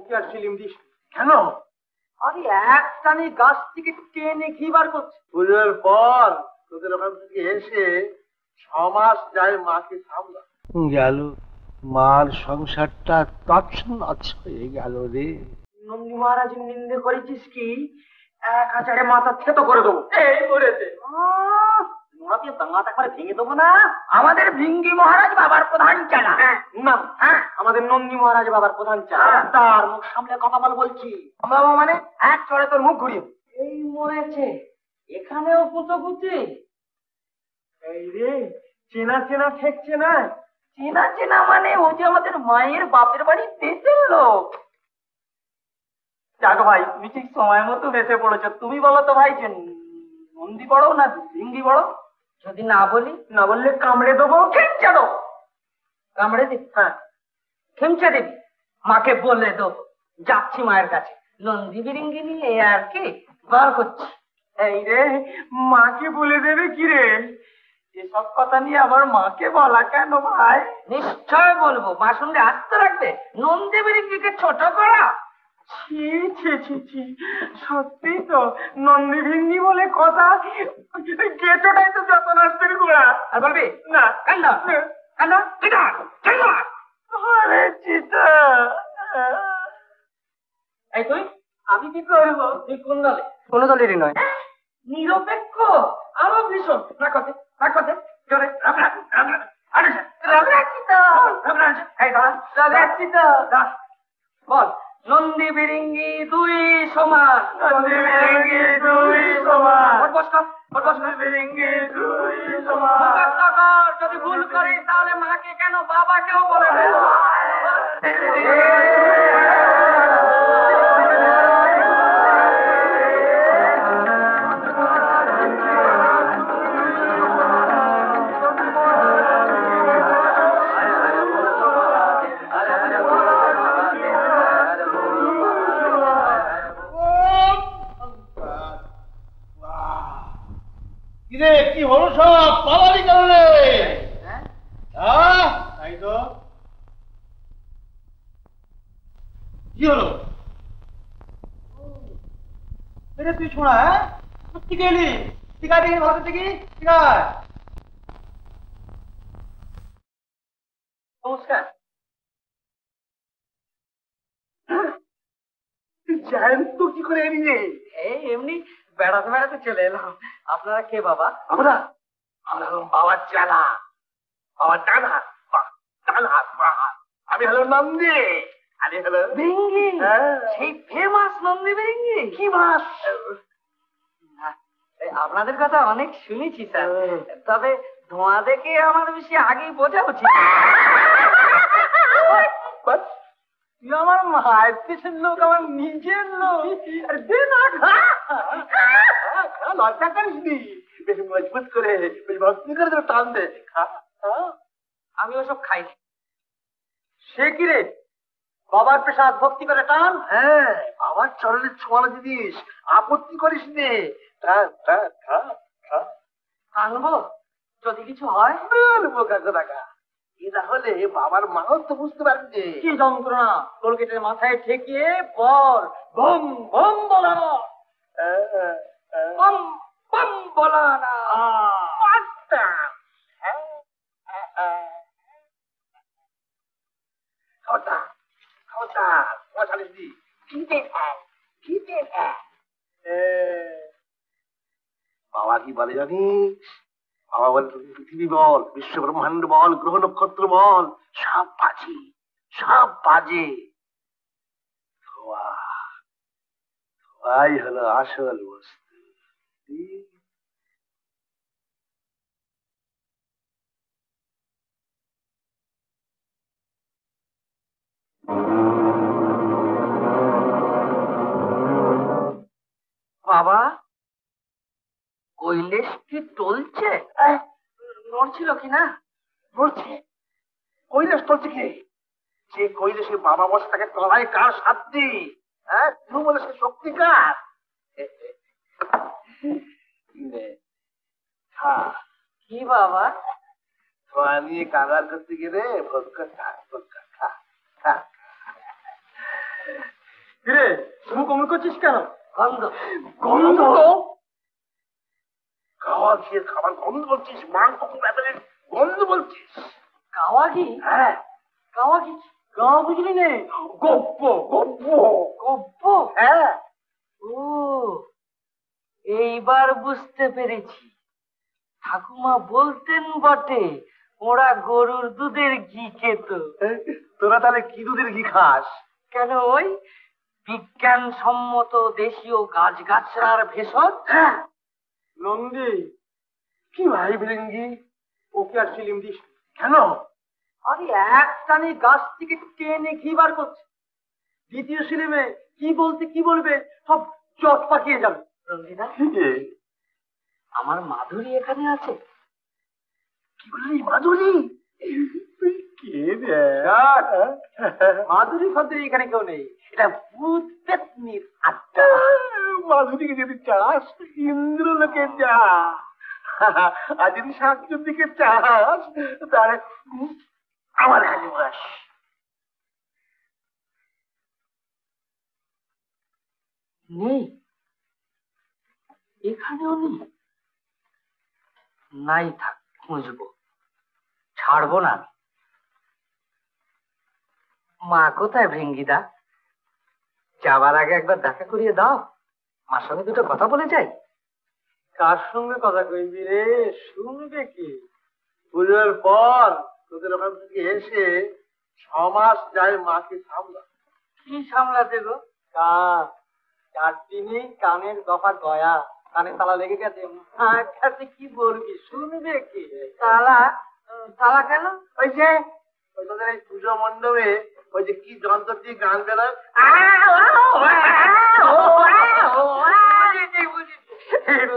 মুখে আর চিলিম দিস কেন? আরে একটানে গাছ থেকে টেনে ঘি বার করছে। পুজোর পর তোদের ওখান থেকে এসে 6 মাস যায় মাকে সামলা গেল, মার সংসারটা তছনছ হয়ে গেল রে। নন্দী মহারাজের নিন্দে করেছিস কি? 1000 মাথা থেতো করে দেবো। এই করেছে দাঁত একবারে ভেঙে দেবো না। আমাদের ভিঙ্গি মহারাজ বাবার প্রধান চালা না। হ্যাঁ, আমাদের নন্দী মহারাজ বাবার প্রধান চালা। তার মুখ সামলে কথা বল বলছি। আমরা মানে এক চড়ে তোর মুখ ঘুরিয়ে এই মরেছে। এখানেও কুচোকুচি। এই রে, চেনা চেনা ঠেকছে না। চেনা চেনা মানে ও যে আমাদের মায়ের বাপের বাড়ি দেশের লোক। যাক ভাই, তুমি ঠিক সময় মতো বেঁচে পড়েছো। তুমি বলো তো ভাই, যে নন্দী বড় না ভিঙ্গি বড়? যদি না বলি, না বললে কামড়ে দেবো। খেমচে দেবো। কামড়ে দিবি? হ্যাঁ, খেমচে দিবি। মাকে বলে দেবো যাচ্ছি মায়ের কাছে, নন্দী বিরিঙ্গি নিয়ে আর কি বার করছি। এই রে, মাকে বলে দেবে কি রে? এসব কথা নিয়ে আবার মাকে বলা কেন ভাই? নিশ্চয় বলবো। মার সঙ্গে আসতে রাখবে নন্দী বিরিঙ্গিকে ছোট করা। ছি ছি ছি ছি, সত্যি তো নন্দী ভিঙ্গি বলে কথা। গেটোটাই তো যত নাচতের গোড়া। আর বলবি না? কেন কেন? আরে চিতা, এই তুই, আমি কি করবো? তুই কোন দলে? কোন দলেরই নয়, নিরপেক্ষ। আরো ভীষণ রাখতে রাখতে জোরে বল। নন্দী বিরিঙ্গি দুই সমান। নন্দী বিরিঙ্গি দুই সমান। বিরিঙ্গি দুই সমান। যদি ভুল করিস তাহলে মাকে কেন বাবাকেও বলে দে। কি হলো সব? পালালি কারণে তাই তো। কি হলো? তুই ছোড়া? হ্যাঁ, সত্যি গেলি? ঠিক আছে, দেখি ভালো দেখি। ঠিক আছে, নমস্কার। জ্যান্ত কি করে এলি রে? এই এমনি বেড়াতে বেড়াতে চলে এলাম। আপনারা কে বাবা? আমরা আমরা বাবার চালা, বাবার দাদা। আমি হলো নন্দী, আমি হলো ভিঙ্গি। সেই ফেমাস নন্দী ভিঙ্গি। কি মাস? আপনাদের কথা অনেক শুনেছি স্যার, তবে ধোঁয়া দেখে আমার বেশি আগেই বোঝা উচিত। তুই আমার মায়ের পেছনের লোক, আমার নিজের লোক। দে না, খা, লজ্জা করিস নি। বেশ মজবুত করে, বেশ ভক্তি করে তোর টান দে। খা। আমি ওসব খাইনি। সে কি রে, বাবার প্রসাদ ভক্তি করে টান? হ্যাঁ, বাবার চরণের ছোঁয়ানো জিনিস, আপত্তি করিস নে। আনবো যদি কিছু হয়। বোকা কোথাকা, এটা হলে বাবার মাও তো বুঝতে পারবে কি যন্ত্রণা। টোলগেটের মাথায় ঠেকিয়ে বল বম বম বলানো। বম বম বলানা। বাবা কি বলে জানিস? বাবা বলে পৃথিবী বল, বিশ্ব ব্রহ্মাণ্ড বল, গ্রহ নক্ষত্র বল, সব বাজে, সব বাজে। ধোয়াই হলো আসল বস্তু। বাবা, কৈলেশ কি টলছে? নড়ছিল কিনা? নড়ছে। কৈলাস টলছে কি? যে কৈলাসে বাবা বসে তাকে তলায় কার সাধ্যি? হ্যাঁ, তুই বলে সে শক্তি কার? কি বাবা? ধোয়া নিয়ে কারবার করতে গেলে ভোগ খা। কিরে মুখ অমুক করছিস কেন? গন্ধ গন্ধ? খাওয়া খেয়ে খাবার গন্ধ বলছিস? মাংস ব্যাপারের গন্ধ বলছিস? কাওয়াগি? হ্যাঁ কাওয়াগি গাঁ বুঝলি নে? গপ্প গপ্প গপ্প? হ্যাঁ। ও এইবার বুঝতে পেরেছি। ঠাকুমা বলতেন বটে ওরা গরুর দুধের ঘি খেত। তোরা তাহলে কি দুধের ঘি খাস? কেন ওই বিজ্ঞানসম্মত দেশীয় গাছগাছড়ার ভেষজ। হ্যাঁ নন্দী কি ভাই বিরেঙ্গি, ওকে আর ফিল্ম দিস কেন? আরে এক টানে গাছ থেকে টেনে ঘি বার করছে, দ্বিতীয় সিনেমে কি বলতে কি বলবে সব চট পাকিয়ে যাবে। রঞ্জিতা, আমার মাধুরী এখানে আছে। কি বললি মাধুরী? কে রে? মাধুরী ফাধুরী এখানে কেউ নেই, এটা ভূত পেতনির আড্ডা। মাধুরীকে যদি চাস ইন্দ্রলোকে যা, আর যদি শান্তির দিকে চাস তাহলে আমার কাছে বস। নেই এখানেও নেই। নাই থাক, খুঁজবো, ছাড়বো না। মা কোথায় ভেঙ্গিদা? যাবার আগে একবার দেখা করিয়ে দাও, মার সঙ্গে দুটো কথা বলে যাই। কার সঙ্গে কথা কইবি রে? শুনবে কি? পুজোর পর তোদের ওখান থেকে এসে 6 মাস যায় মাকে সামলা। কি সামলাতে গো? কান 4 দিনই কানের দফা গয়া, কানে তালা লেগে গেছে। মার কাছে কি বলবি? শুনবে কি? তালা? তালা কেন? ওই যে ওই তোদের এই পুজো মণ্ডপে ওই যে কি যন্ত্র দিয়ে গান বেরোয়,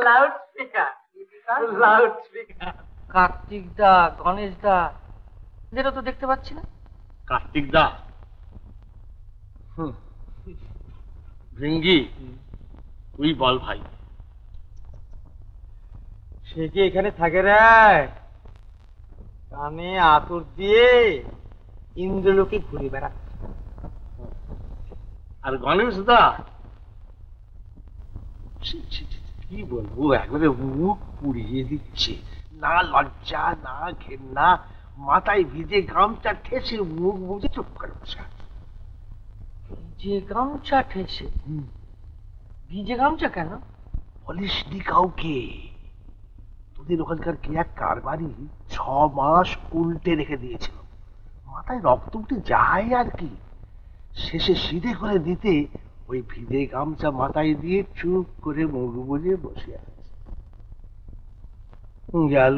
loud speaker. Loud speaker. Kartik দা, গণেশ দা, এদেরও তো দেখতে পাচ্ছি না। কার্তিক দা ভৃঙ্গি, তুই বল ভাই। সে কি এখানে থাকে রে? কানে আতর দিয়ে ইন্দ্রলোকে ঘুরে বেড়াচ্ছে। আর গণেশ দা কি বলবো, একবারে মুখ পুড়িয়ে দিচ্ছে। না লজ্জা না ঘেন্না, মাথায় ভিজে গামছা ঠেসে মুখ বুঝে চুপ করে বসে। ভিজে গামছা ঠেসে? ভিজে গামছা কেন? বলিসনি কাউকে? তোদের ওখানকার কি এক কারবারি 6 মাস উল্টে রেখে দিয়েছিল, মাথায় রক্ত উঠে যায় আর কি। শেষে সিধে করে দিতে ওই ভিজে গামছা মাথায় দিয়ে চুপ করে মুখ বুজে বসে আছে। গেল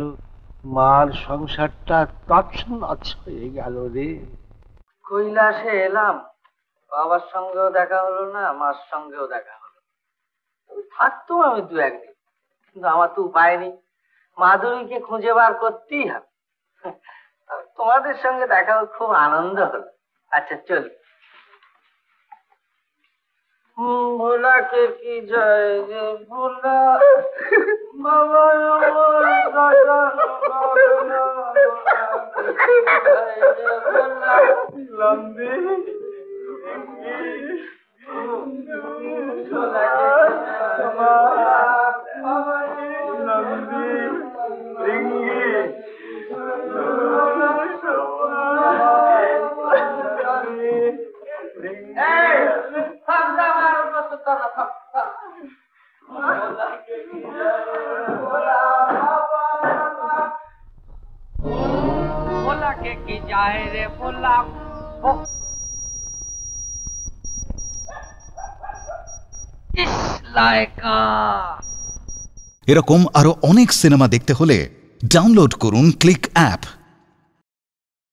মার সংসারটা তছনছ হয়ে গেল রে। কৈলাসে এলাম, বাবার সঙ্গেও দেখা হলো না, মার সঙ্গেও দেখা হলো। থাকতো আমি 2-1 দিন, কিন্তু আমার তো উপায় নেই, মাধুরীকে খুঁজে বার করতেই হবে। তোমাদের সঙ্গে দেখা খুব আনন্দ হলো। আচ্ছা চলি। ভোলাকে কি জয় রে ভোলা, বাবা ভোলাকে কি যায় রে ভোলা। এরকম আরো অনেক সিনেমা দেখতে হলে ডাউনলোড করুন ক্লিক অ্যাপ।